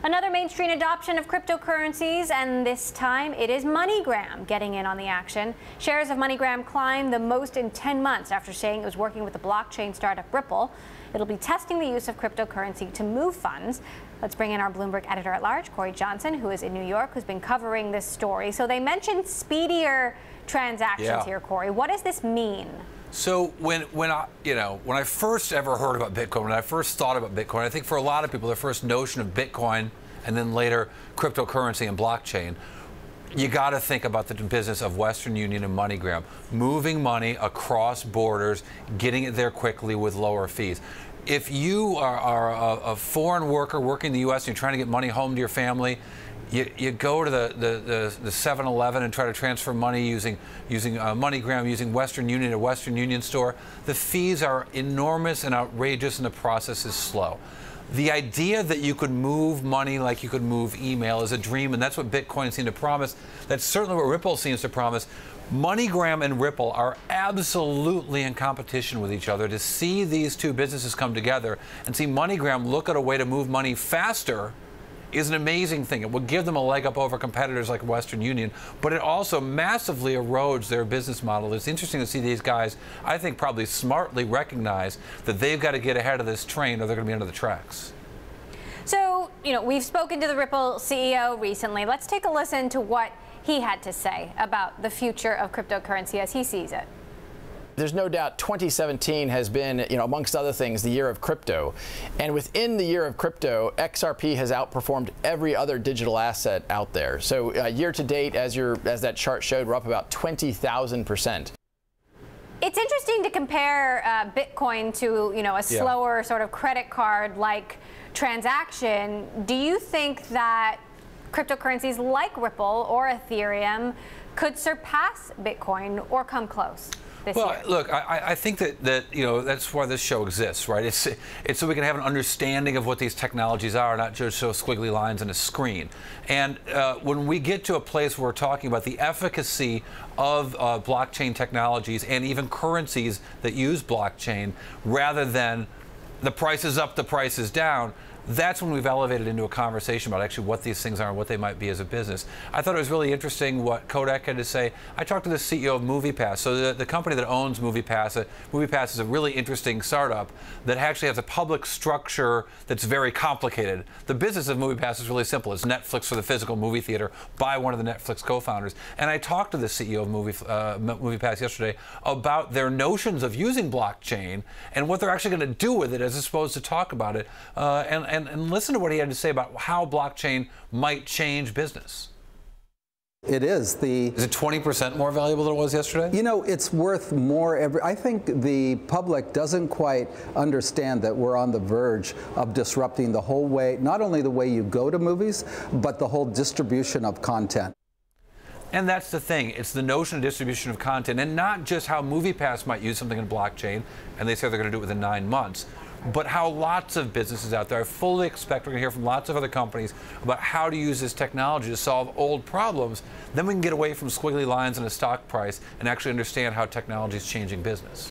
Another mainstream adoption of cryptocurrencies, and this time it is MoneyGram getting in on the action. Shares of MoneyGram climbed the most in 10 months after saying it was working with the blockchain startup Ripple. It'll be testing the use of cryptocurrency to move funds. Let's bring in our Bloomberg editor-at-large, Cory, who is in New York, who's been covering this story. So they mentioned speedier transactions here, Cory. What does this mean? So when I first ever heard about Bitcoin, when I first thought about Bitcoin, I think for a lot of people, their first notion of Bitcoin and then later cryptocurrency and blockchain, you got to think about the business of Western Union and MoneyGram, moving money across borders, getting it there quickly with lower fees. If you are a foreign worker working in the U.S. and you're trying to get money home to your family, you go to the 7-Eleven and try to transfer money using MoneyGram, using Western Union, a Western Union store. The fees are enormous and outrageous, and the process is slow. The idea that you could move money like you could move email is a dream, and that's what Bitcoin seemed to promise. That's certainly what Ripple seems to promise. MoneyGram and Ripple are absolutely in competition with each other. To see these two businesses come together and see MoneyGram look at a way to move money faster is an amazing thing. It will give them a leg up over competitors like Western Union, but it also massively erodes their business model. It's interesting to see these guys, I think, probably smartly recognize that they've got to get ahead of this train or they're going to be under the tracks. So, we've spoken to the Ripple CEO recently. Let's take a listen to what he had to say about the future of cryptocurrency as he sees it. There's no doubt 2017 has been, amongst other things, the year of crypto. And within the year of crypto, XRP has outperformed every other digital asset out there. So year to date, as that chart showed, we're up about 20,000%. It's interesting to compare Bitcoin to, a slower sort of credit card-like transaction. Do you think that cryptocurrencies like Ripple or Ethereum could surpass Bitcoin or come close? Look, I think that that's why this show exists, right? It's so we can have an understanding of what these technologies are, not just show squiggly lines on a screen. And when we get to a place where we're talking about the efficacy of blockchain technologies and even currencies that use blockchain, rather than the price is up, the price is down, that's when we've elevated into a conversation about actually what these things are and what they might be as a business. I thought it was really interesting what Kodak had to say. I talked to the CEO of MoviePass, so the company that owns MoviePass. MoviePass is a really interesting startup that actually has a public structure that's very complicated. The business of MoviePass is really simple. It's Netflix for the physical movie theater by one of the Netflix co-founders. And I talked to the CEO of MoviePass yesterday about their notions of using blockchain and what they're actually going to do with it as opposed to talk about it. And listen to what he had to say about how blockchain might change business. It is. Is it 20% more valuable than it was yesterday? It's worth more. I think the public doesn't quite understand that we're on the verge of disrupting the whole way, not only the way you go to movies, but the whole distribution of content. And that's the thing. It's the notion of distribution of content, and not just how MoviePass might use something in blockchain, and they say they're going to do it within 9 months, but how lots of businesses out there, I fully expect we're going to hear from lots of other companies about how to use this technology to solve old problems. Then we can get away from squiggly lines and a stock price and actually understand how technology is changing business.